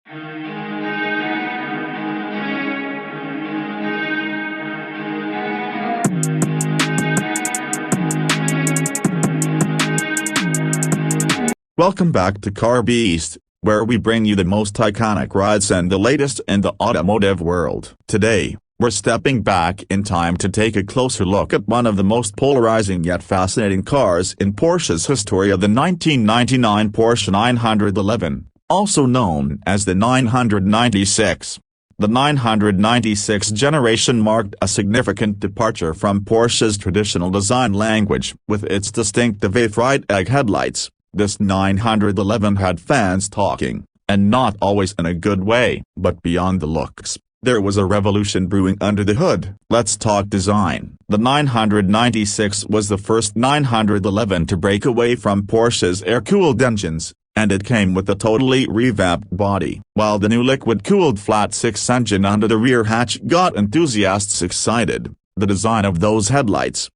Welcome back to Car Beast, where we bring you the most iconic rides and the latest in the automotive world. Today, we're stepping back in time to take a closer look at one of the most polarizing yet fascinating cars in Porsche's history, of the 1999 Porsche 911, also known as the 996. The 996 generation marked a significant departure from Porsche's traditional design language. With its distinctive A-fried egg headlights, this 911 had fans talking, and not always in a good way. But beyond the looks, there was a revolution brewing under the hood. Let's talk design. The 996 was the first 911 to break away from Porsche's air-cooled engines, and it came with a totally revamped body. While the new liquid-cooled flat-six engine under the rear hatch got enthusiasts excited, the design of those headlights,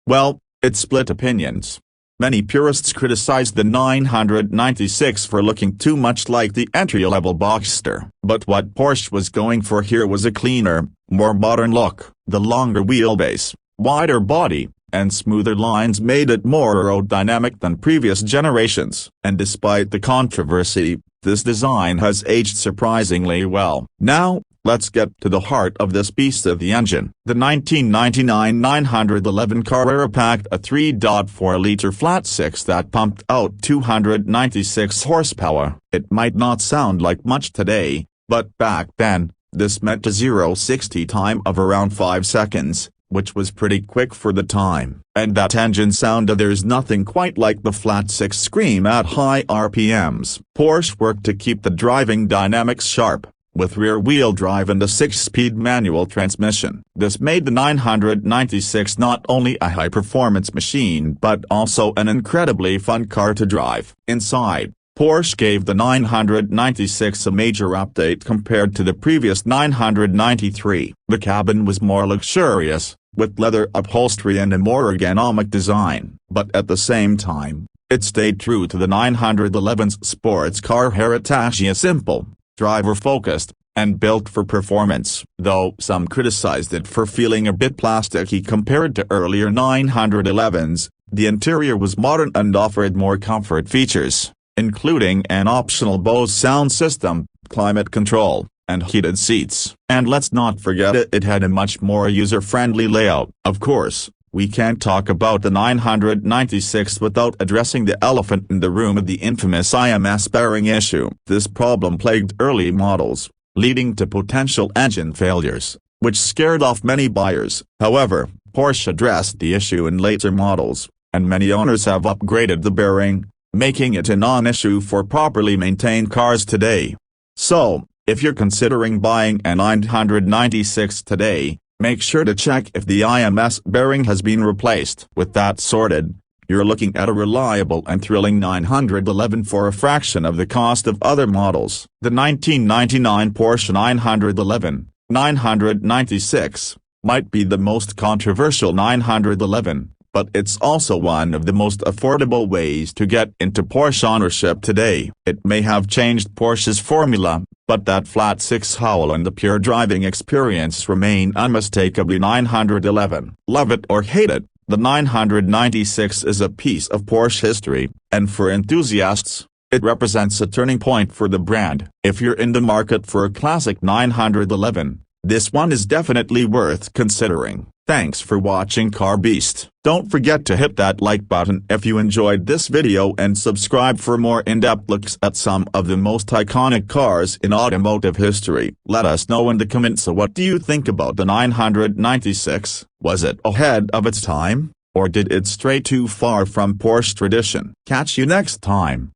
well, it split opinions. Many purists criticized the 996 for looking too much like the entry-level Boxster. But what Porsche was going for here was a cleaner, more modern look. The longer wheelbase, wider body, and smoother lines made it more aerodynamic than previous generations. And despite the controversy, this design has aged surprisingly well. Now, let's get to the heart of this beast of the engine. The 1999 911 Carrera packed a 3.4-liter flat-six that pumped out 296 horsepower. It might not sound like much today, but back then, this meant a 0-60 time of around 5 seconds, which was pretty quick for the time. And that engine sound, there's nothing quite like the flat-six scream at high RPMs. Porsche worked to keep the driving dynamics sharp, with rear-wheel drive and a 6-speed manual transmission. This made the 996 not only a high-performance machine but also an incredibly fun car to drive. Inside, Porsche gave the 996 a major update compared to the previous 993. The cabin was more luxurious, with leather upholstery and a more ergonomic design. But at the same time, it stayed true to the 911's sports car heritage: a simple, driver-focused, and built for performance. Though some criticized it for feeling a bit plasticky compared to earlier 911s, the interior was modern and offered more comfort features, including an optional Bose sound system, climate control, and heated seats. And let's not forget it had a much more user-friendly layout. Of course, we can't talk about the 996 without addressing the elephant in the room of the infamous IMS bearing issue. This problem plagued early models, leading to potential engine failures, which scared off many buyers. However, Porsche addressed the issue in later models, and many owners have upgraded the bearing, making it a non-issue for properly maintained cars today. So, if you're considering buying a 996 today, make sure to check if the IMS bearing has been replaced. With that sorted, you're looking at a reliable and thrilling 911 for a fraction of the cost of other models. The 1999 Porsche 911, 996, might be the most controversial 911, but it's also one of the most affordable ways to get into Porsche ownership today. It may have changed Porsche's formula, but that flat-six howl and the pure driving experience remain unmistakably 911. Love it or hate it, the 996 is a piece of Porsche history, and for enthusiasts, it represents a turning point for the brand. If you're in the market for a classic 911, this one is definitely worth considering. Thanks for watching Car Beast. Don't forget to hit that like button if you enjoyed this video and subscribe for more in-depth looks at some of the most iconic cars in automotive history. Let us know in the comments, what do you think about the 996? Was it ahead of its time, or did it stray too far from Porsche tradition? Catch you next time.